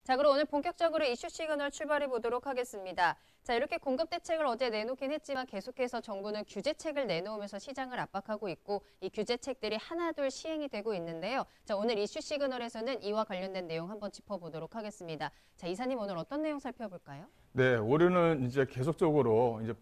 자, 그럼 오늘 본격적으로 이슈 시그널 출발해 보도록 하겠습니다. 자, 이렇게 공급 대책을 어제 내놓긴 했지만 계속해서 정부는 규제책을 내놓으면서 시장을 압박하고 있고 이 규제책들이 하나둘 시행이 되고 있는데요. 자, 오늘 이슈 시그널에서는 이와 관련된 내용 한번 짚어보도록 하겠습니다. 자, 이사님 오늘 어떤 내용 살펴볼까요? 네, 올해는 이제 계속적으로 이제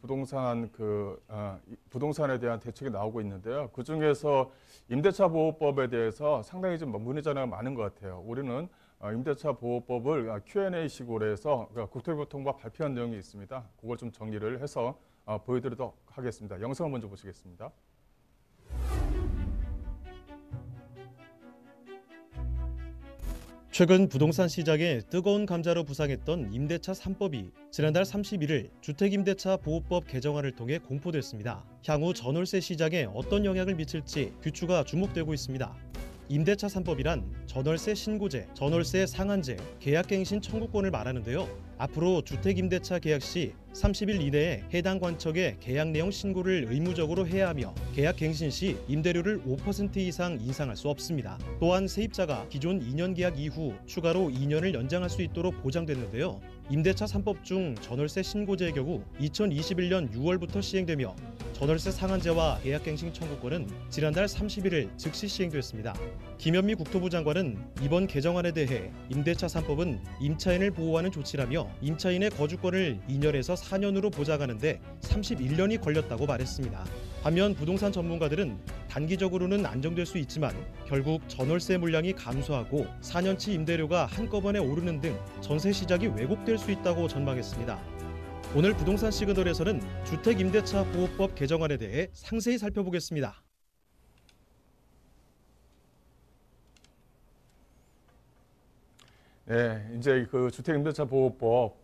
부동산에 대한 대책이 나오고 있는데요. 그 중에서 임대차 보호법에 대해서 상당히 좀 문의 전화가 많은 것 같아요. 우리는 임대차 보호법을 Q&A 식으로 해서 국토교통부가 발표한 내용이 있습니다. 그걸 좀 정리를 해서 보여드리도록 하겠습니다. 영상을 먼저 보시겠습니다. 최근 부동산 시장에 뜨거운 감자로 부상했던 임대차 3법이 지난달 31일 주택임대차 보호법 개정안을 통해 공포됐습니다. 향후 전월세 시장에 어떤 영향을 미칠지 귀추가 주목되고 있습니다. 임대차 3법이란 전월세 신고제, 전월세 상한제, 계약갱신 청구권을 말하는데요. 앞으로 주택임대차 계약 시 30일 이내에 해당 관청에 계약 내용 신고를 의무적으로 해야 하며 계약 갱신 시 임대료를 5% 이상 인상할 수 없습니다. 또한 세입자가 기존 2년 계약 이후 추가로 2년을 연장할 수 있도록 보장됐는데요. 임대차 3법 중 전월세 신고제의 경우 2021년 6월부터 시행되며 전월세 상한제와 계약갱신 청구권은 지난달 31일 즉시 시행됐습니다. 김현미 국토부 장관은 이번 개정안에 대해 임대차 3법은 임차인을 보호하는 조치라며 임차인의 거주권을 2년에서 4년으로 보장하는데 31년이 걸렸다고 말했습니다. 반면 부동산 전문가들은 단기적으로는 안정될 수 있지만 결국 전월세 물량이 감소하고 4년치 임대료가 한꺼번에 오르는 등 전세 시장이 왜곡될 수 있다고 전망했습니다. 오늘 부동산 시그널에서는 주택임대차 보호법 개정안에 대해 상세히 살펴보겠습니다. 네, 이제 그 주택임대차 보호법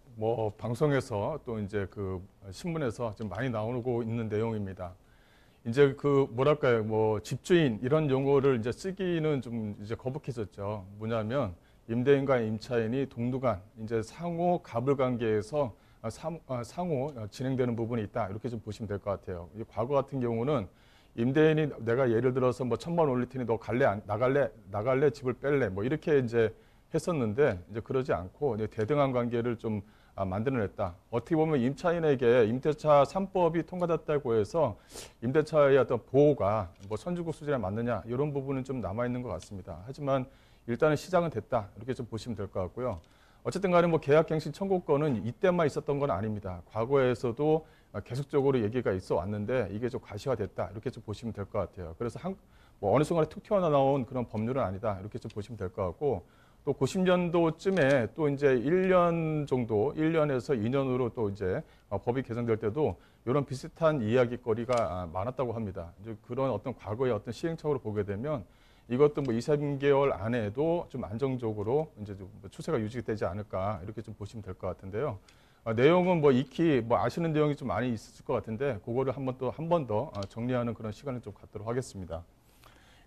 방송에서 또 이제 그 신문에서 좀 많이 나오고 있는 내용입니다. 이제 그 뭐랄까요, 집주인 이런 용어를 이제 쓰기는 좀 이제 거북해졌죠. 뭐냐면 임대인과 임차인이 동등한 이제 상호 갑을 관계에서 상호 진행되는 부분이 있다. 이렇게 좀 보시면 될 것 같아요. 이 과거 같은 경우는 임대인이 내가 예를 들어서 1,000만 올릴 테니 너 갈래 나갈래 집을 뺄래 이렇게 이제 했었는데 이제 그러지 않고 이제 대등한 관계를 좀 만들어냈다. 어떻게 보면 임차인에게 임대차 3법이 통과됐다고 해서 임대차의 어떤 보호가 선진국 수준에 맞느냐 이런 부분은 좀 남아있는 것 같습니다. 하지만 일단은 시작은 됐다. 이렇게 좀 보시면 될 것 같고요. 어쨌든 간에 계약갱신 청구권은 이때만 있었던 건 아닙니다. 과거에서도 계속적으로 얘기가 있어 왔는데 이게 좀 과시화됐다. 이렇게 좀 보시면 될 것 같아요. 그래서 어느 순간에 툭 튀어나온 그런 법률은 아니다. 이렇게 좀 보시면 될 것 같고 또 90년도쯤에 또 이제 1년 정도, 1년에서 2년으로 또 이제 법이 개정될 때도 이런 비슷한 이야기거리가 많았다고 합니다. 이제 그런 어떤 과거의 어떤 시행착오를 보게 되면 이것도 2, 3개월 안에도 좀 안정적으로 이제 좀 추세가 유지되지 않을까 이렇게 좀 보시면 될 것 같은데요. 내용은 익히 아시는 내용이 좀 많이 있을 것 같은데 그거를 한 번 더 정리하는 그런 시간을 좀 갖도록 하겠습니다.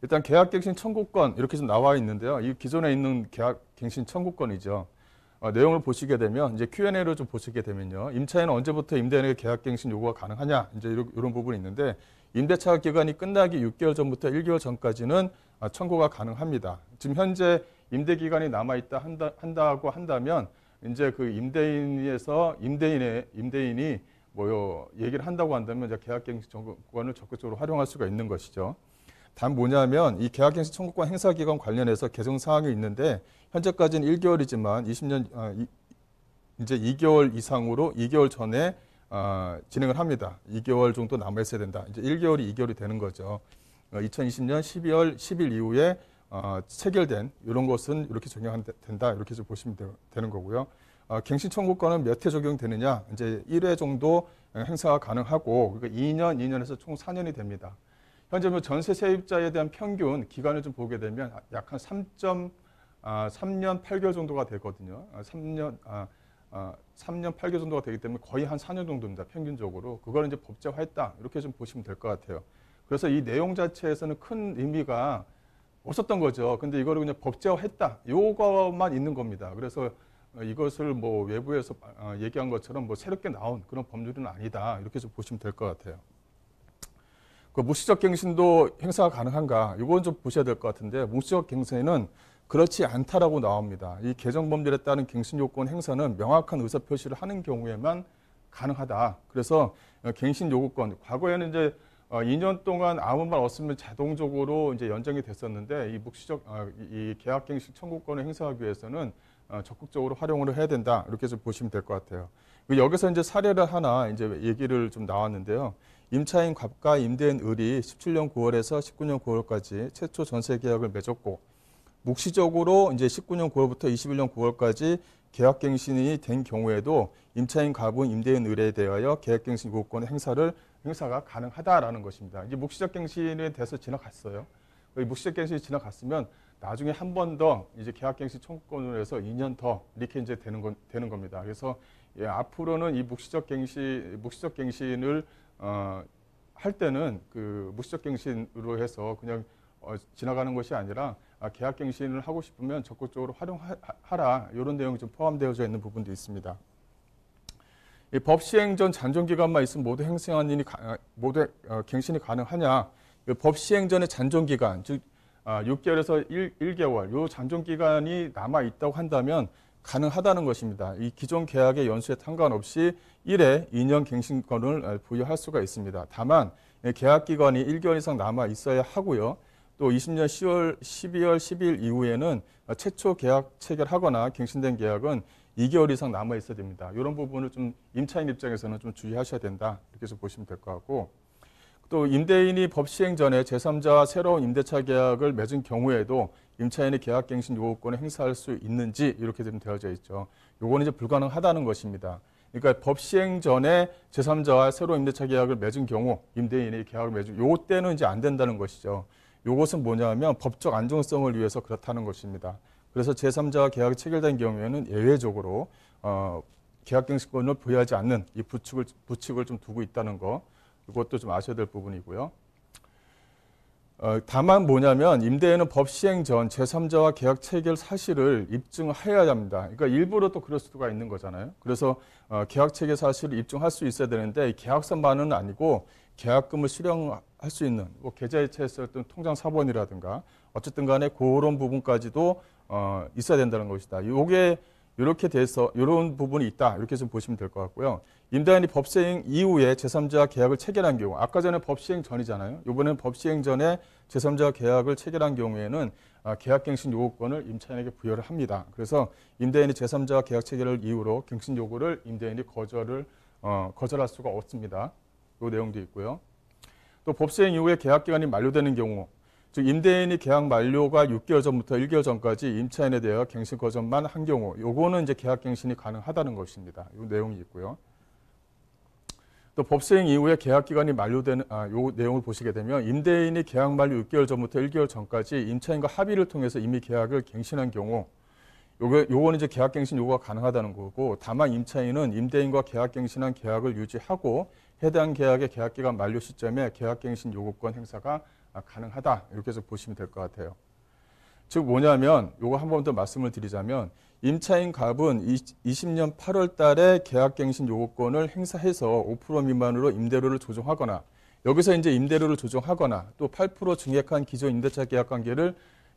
일단 계약갱신 청구권 이렇게 좀 나와 있는데요. 이 기존에 있는 계약갱신 청구권이죠. 내용을 보시게 되면 이제 Q&A로 좀 보시게 되면요. 임차인은 언제부터 임대인에게 계약갱신 요구가 가능하냐 이제 이런 부분이 있는데 임대차 기간이 끝나기 6개월 전부터 1개월 전까지는 청구가 가능합니다. 지금 현재 임대 기간이 남아 있다 한다고 한다면 이제 그 임대인이 얘기를 한다고 한다면 이제 계약갱신 청구권을 적극적으로 활용할 수가 있는 것이죠. 단 뭐냐면 이 계약갱신 청구권 행사 기간 관련해서 개정 사항이 있는데 현재까지는 1개월이지만 20년 이제 2개월 이상으로 2개월 전에 진행을 합니다. 2개월 정도 남아 있어야 된다. 이제 1개월이 2개월이 되는 거죠. 2020년 12월 10일 이후에 체결된 이런 것은 이렇게 적용된다. 이렇게 좀 보시면 되는 거고요. 갱신 청구권은 몇 회 적용되느냐? 이제 1회 정도 행사가 가능하고 그러니까 2년에서 총 4년이 됩니다. 현재 전세 세입자에 대한 평균 기간을 좀 보게 되면 약 한 3년 8개월 정도가 되거든요. 3년 8개월 정도가 되기 때문에 거의 한 4년 정도입니다. 평균적으로. 그걸 이제 법제화했다. 이렇게 좀 보시면 될 것 같아요. 그래서 이 내용 자체에서는 큰 의미가 없었던 거죠. 근데 이거를 그냥 법제화했다. 요거만 있는 겁니다. 그래서 이것을 외부에서 얘기한 것처럼 새롭게 나온 그런 법률은 아니다. 이렇게 좀 보시면 될 것 같아요. 그 무시적 갱신도 행사가 가능한가? 이건 좀 보셔야 될 것 같은데 무시적 갱신은 그렇지 않다라고 나옵니다. 이 개정법률에 따른 갱신 요건 행사는 명확한 의사 표시를 하는 경우에만 가능하다. 그래서 갱신 요구권, 과거에는 이제 2년 동안 아무 말 없으면 자동적으로 이제 연장이 됐었는데, 이 묵시적 이 계약갱신 청구권을 행사하기 위해서는 적극적으로 활용을 해야 된다. 이렇게 좀 보시면 될 것 같아요. 여기서 이제 사례를 하나 이제 얘기를 좀 나왔는데요. 임차인 갑과 임대인 을이 17년 9월에서 19년 9월까지 최초 전세 계약을 맺었고, 묵시적으로 이제 19년 9월부터 21년 9월까지 계약갱신이 된 경우에도 임차인 갑은 임대인 을에 대하여 계약갱신 요구권의 행사가 가능하다라는 것입니다. 이제 묵시적 갱신에 대해서 지나갔어요. 묵시적 갱신이 지나갔으면 나중에 한 번 더 이제 계약갱신 청구권으로 해서 2년 더 이렇게 이제 되는 겁니다. 그래서 앞으로는 이 묵시적 갱신을 할 때는 그 묵시적 갱신으로 해서 그냥 지나가는 것이 아니라 계약갱신을 하고 싶으면 적극적으로 활용하라, 이런 내용이 좀 포함되어져 있는 부분도 있습니다. 이 법 시행 전 잔존 기간만 있으면 모두 갱신이 가능하냐? 법 시행 전의 잔존 기간, 즉 6개월에서 1개월, 요 잔존 기간이 남아 있다고 한다면 가능하다는 것입니다. 이 기존 계약의 연수에 상관없이 1회 2년 갱신권을 부여할 수가 있습니다. 다만 계약 기간이 1개월 이상 남아 있어야 하고요. 또 20년 12월 10일 이후에는 최초 계약 체결하거나 갱신된 계약은 2개월 이상 남아 있어야 됩니다. 이런 부분을 좀 임차인 입장에서는 좀 주의하셔야 된다, 이렇게 좀 보시면 될 것 같고, 또 임대인이 법 시행 전에 제3자와 새로운 임대차 계약을 맺은 경우에도 임차인이 계약갱신 요구권을 행사할 수 있는지 이렇게 좀 되어져 있죠. 요거는 이제 불가능하다는 것입니다. 그러니까 법 시행 전에 제3자와 새로운 임대차 계약을 맺은 경우, 임대인이 계약을 맺은 요때는 이제 안 된다는 것이죠. 요것은 뭐냐면 법적 안정성을 위해서 그렇다는 것입니다. 그래서 제3자와 계약이 체결된 경우에는 예외적으로 계약갱신권을 부여하지 않는 이 부칙을 좀 두고 있다는 거, 이것도 좀 아셔야 될 부분이고요. 다만 뭐냐면 임대인은 법 시행 전 제3자와 계약 체결 사실을 입증해야 합니다. 그러니까 일부러 또 그럴 수가 있는 거잖아요. 그래서 계약 체결 사실을 입증할 수 있어야 되는데, 계약서만은 아니고 계약금을 수령할 수 있는 뭐 계좌이체했었던 통장 사본이라든가 어쨌든 간에 그런 부분까지도 있어야 된다는 것이다. 요게 이렇게 돼서 이런 부분이 있다, 이렇게 좀 보시면 될 것 같고요. 임대인이 법 시행 이후에 제3자와 계약을 체결한 경우, 아까 전에 법 시행 전이잖아요. 이번에는 법 시행 전에 제3자와 계약을 체결한 경우에는 계약갱신 요구권을 임차인에게 부여를 합니다. 그래서 임대인이 제3자와 계약 체결을 이유로 갱신 요구를 임대인이 거절할 수가 없습니다. 이 내용도 있고요. 또 법 시행 이후에 계약 기간이 만료되는 경우, 즉 임대인이 계약 만료가 6개월 전부터 1개월 전까지 임차인에 대하여 갱신 거절만 한 경우, 요거는 이제 계약 갱신이 가능하다는 것입니다. 이 내용이 있고요. 또 법 시행 이후에 계약 기간이 만료되는 요 내용을 보시게 되면, 임대인이 계약 만료 6개월 전부터 1개월 전까지 임차인과 합의를 통해서 이미 계약을 갱신한 경우, 요거는 이제 계약 갱신 요구가 가능하다는 거고, 다만 임차인은 임대인과 계약 갱신한 계약을 유지하고 해당 계약의 계약 기간 만료 시점에 계약 갱신 요구권 행사가 가능하다, 이렇게 해서 보시면 될 것 같아요. 즉 뭐냐면, 요거 한 번 더 말씀을 드리자면, 임차인 갑은 20년 8월 달에 계약갱신 요구권을 행사해서 5% 미만으로 임대료를 조정하거나, 여기서 이제 임대료를 조정하거나 또 8% 증액한 기존 임대차 계약 관계를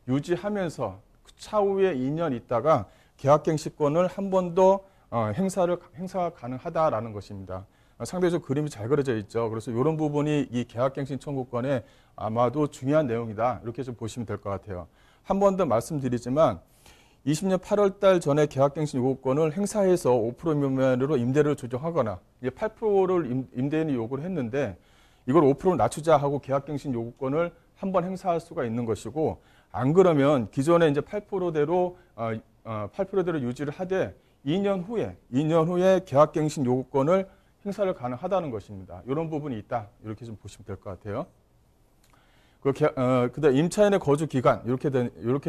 유지하면서 그 차후에 2년 있다가 계약갱신권을 한 번 더 행사가 가능하다라는 것입니다. 상대적으로 그림이 잘 그려져 있죠. 그래서 이런 부분이 이 계약갱신 청구권에 아마도 중요한 내용이다, 이렇게 좀 보시면 될 것 같아요. 한 번 더 말씀드리지만, 20년 8월 달 전에 계약갱신 요구권을 행사해서 5% 미만으로 임대료를 조정하거나, 이제 8%를 임대인이 요구를 했는데 이걸 5% 낮추자 하고 계약갱신 요구권을 한 번 행사할 수가 있는 것이고, 안 그러면 기존에 이제 8%대로 유지를 하되 2년 후에 계약갱신 요구권을 행사를 가능하다는 것입니다. 이런 부분이 있다, 이렇게 좀 보시면 될 것 같아요. 그다음 임차인의 거주 기간, 이렇게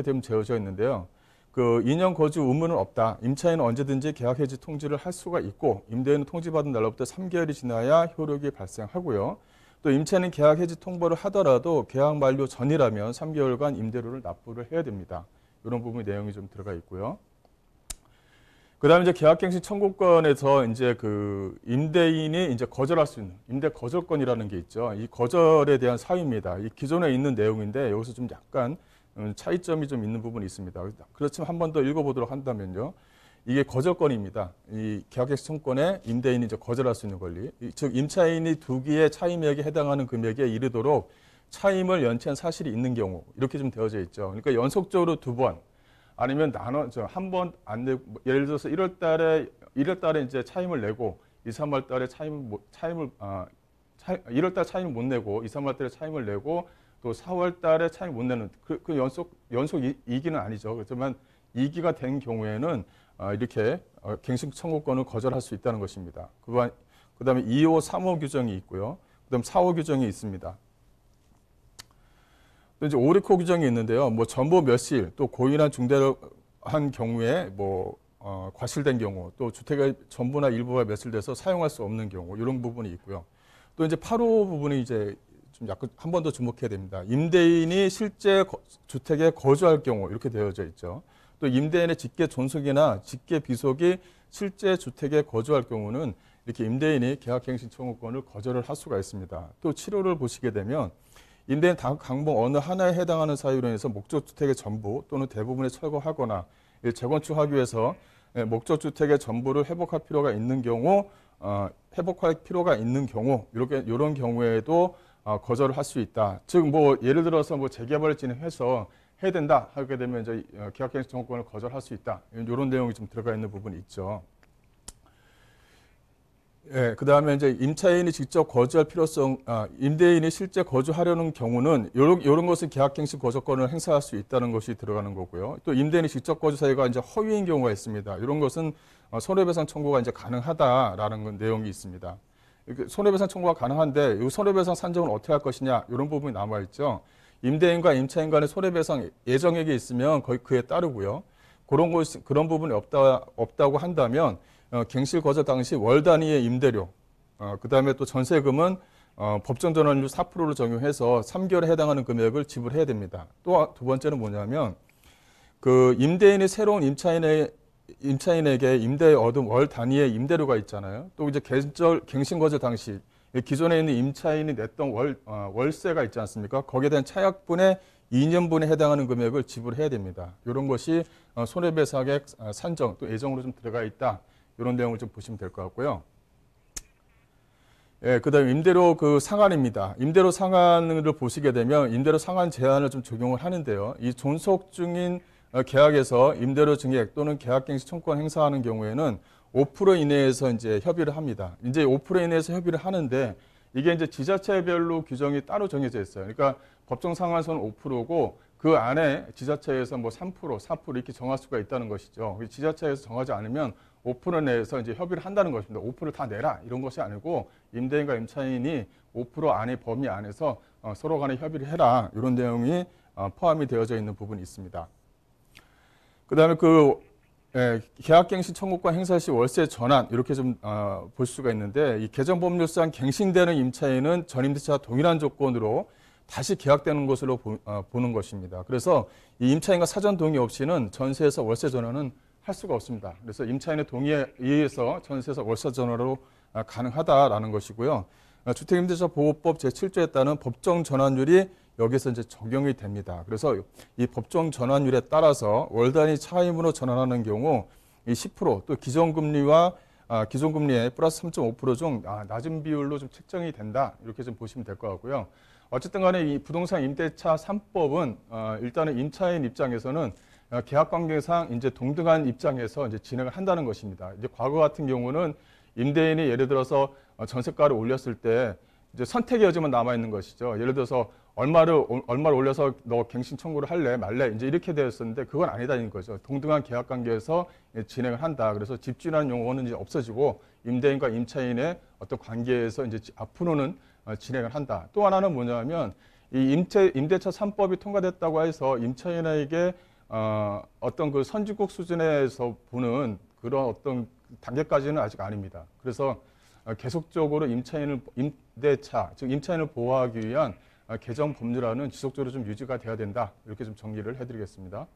되면 되어져 있는데요. 그 2년 거주 의무는 없다. 임차인은 언제든지 계약 해지 통지를 할 수가 있고, 임대인은 통지받은 날로부터 3개월이 지나야 효력이 발생하고요. 또 임차인은 계약 해지 통보를 하더라도 계약 만료 전이라면 3개월간 임대료를 납부를 해야 됩니다. 이런 부분 내용이 좀 들어가 있고요. 그다음에 이제 계약갱신 청구권에서 이제 그 임대인이 이제 거절할 수 있는 임대 거절권이라는 게 있죠. 이 거절에 대한 사유입니다. 이 기존에 있는 내용인데 여기서 좀 약간 차이점이 좀 있는 부분이 있습니다. 그렇지만 한 번 더 읽어보도록 한다면요. 이게 거절권입니다. 이 계약갱신 청구권에 임대인이 이제 거절할 수 있는 권리. 즉 임차인이 두기의 차임액에 해당하는 금액에 이르도록 차임을 연체한 사실이 있는 경우 이렇게 좀 되어져 있죠. 그러니까 연속적으로 2번 아니면 한 번 안 내고 예를 들어서 1월 달에 이제 차임을 내고 2, 3월 달에 1월 달 차임을 못 내고 2, 3월 달에 차임을 내고 또 4월 달에 차임을 못 내는 그 연속 2기는 아니죠. 그렇지만 2기가 된 경우에는 이렇게 갱신 청구권을 거절할 수 있다는 것입니다. 그다음에 2호, 3호 규정이 있고요. 그다음 4호 규정이 있습니다. 또 이제 5, 6호 규정이 있는데요. 뭐 전부 몇실 또 고의나 중대한 경우에 과실된 경우 또 주택의 전부나 일부가 매실돼서 사용할 수 없는 경우 이런 부분이 있고요. 또 이제 8호 부분이 이제 좀 약간 한 번 더 주목해야 됩니다. 임대인이 실제 주택에 거주할 경우 이렇게 되어져 있죠. 또 임대인의 직계 존속이나 직계 비속이 실제 주택에 거주할 경우는 이렇게 임대인이 계약갱신 청구권을 거절을 할 수가 있습니다. 또 7호를 보시게 되면 임대인 강봉 어느 하나에 해당하는 사유로 인해서 목적주택의 전부 또는 대부분을 철거하거나 재건축하기 위해서 목적주택의 전부를 회복할 필요가 있는 경우 이런 경우에도 거절을 할 수 있다. 즉 뭐 예를 들어서 뭐 재개발을 진행해서 해야 된다 하게 되면 이제 계약갱신 청구권을 거절할 수 있다. 이런 내용이 좀 들어가 있는 부분이 있죠. 예, 그다음에 이제 임차인이 직접 거주할 필요성, 임대인이 실제 거주하려는 경우는 이런 것은 계약갱신 거절권을 행사할 수 있다는 것이 들어가는 거고요. 또 임대인이 직접 거주 사유가 이제 허위인 경우가 있습니다. 이런 것은 손해배상 청구가 이제 가능하다라는 내용이 있습니다. 손해배상 청구가 가능한데 이 손해배상 산정은 어떻게 할 것이냐 이런 부분이 남아 있죠. 임대인과 임차인 간의 손해배상 예정액이 있으면 거의 그에 따르고요. 그런 부분이 없다고 한다면 갱실 거절 당시 월 단위의 임대료, 그다음에 또 전세금은 법정 전환율 4%를 적용해서 3개월에 해당하는 금액을 지불해야 됩니다. 또 두 번째는 뭐냐면 그 임대인이 새로운 임차인에게 임대에 얻은 월 단위의 임대료가 있잖아요. 또 이제 갱신 거절 당시 기존에 있는 임차인이 냈던 월세가 있지 않습니까? 거기에 대한 차약분의 2년분에 해당하는 금액을 지불해야 됩니다. 이런 것이 손해배상액 산정 또 예정으로 좀 들어가 있다. 이런 내용을 좀 보시면 될 것 같고요. 예, 그다음에 임대료 그 상한입니다. 임대료 상한을 보시게 되면 임대료 상한 제한을 좀 적용을 하는데요. 이 존속 중인 계약에서 임대료 증액 또는 계약갱신 청구권 행사하는 경우에는 5% 이내에서 이제 협의를 합니다. 이제 5% 이내에서 협의를 하는데 이게 이제 지자체별로 규정이 따로 정해져 있어요. 그러니까 법정 상한선은 5%고 그 안에 지자체에서 뭐 3%, 4% 이렇게 정할 수가 있다는 것이죠. 지자체에서 정하지 않으면 5% 내에서 이제 협의를 한다는 것입니다. 5% 다 내라 이런 것이 아니고 임대인과 임차인이 5% 안의 범위 안에서 서로 간에 협의를 해라 이런 내용이 포함이 되어져 있는 부분이 있습니다. 그다음에 계약갱신 청구권 행사 시 월세 전환 이렇게 좀 볼 수가 있는데 이 개정 법률상 갱신되는 임차인은 전임대차와 동일한 조건으로 다시 계약되는 것으로 보는 것입니다. 그래서 이 임차인과 사전 동의 없이는 전세에서 월세 전환은 할 수가 없습니다. 그래서 임차인의 동의에 의해서 전세에서 월세 전환으로 가능하다라는 것이고요. 주택임대차 보호법 제7조에 따른 법정 전환율이 여기서 이제 적용이 됩니다. 그래서 이 법정 전환율에 따라서 월 단위 차임으로 전환하는 경우 이 10% 또 기존금리의 플러스 3.5% 중 낮은 비율로 좀 책정이 된다. 이렇게 좀 보시면 될 것 같고요. 어쨌든 간에 이 부동산 임대차 3법은 일단은 임차인 입장에서는 계약 관계상 이제 동등한 입장에서 이제 진행을 한다는 것입니다. 이제 과거 같은 경우는 임대인이 예를 들어서 전세가를 올렸을 때 이제 선택의 여지만 남아 있는 것이죠. 예를 들어서 얼마를 올려서 너 갱신 청구를 할래 말래 이제 이렇게 되었었는데 그건 아니다는 거죠. 동등한 계약 관계에서 진행을 한다. 그래서 집주인이라는 용어는 이제 없어지고 임대인과 임차인의 어떤 관계에서 이제 앞으로는 진행을 한다. 또 하나는 뭐냐면 이 임대차 3법이 통과됐다고 해서 임차인에게 어떤 그 선진국 수준에서 보는 그런 어떤 단계까지는 아직 아닙니다. 그래서 계속적으로 임대차, 즉 임차인을 보호하기 위한 개정 법률안은 지속적으로 좀 유지가 돼야 된다. 이렇게 좀 정리를 해드리겠습니다.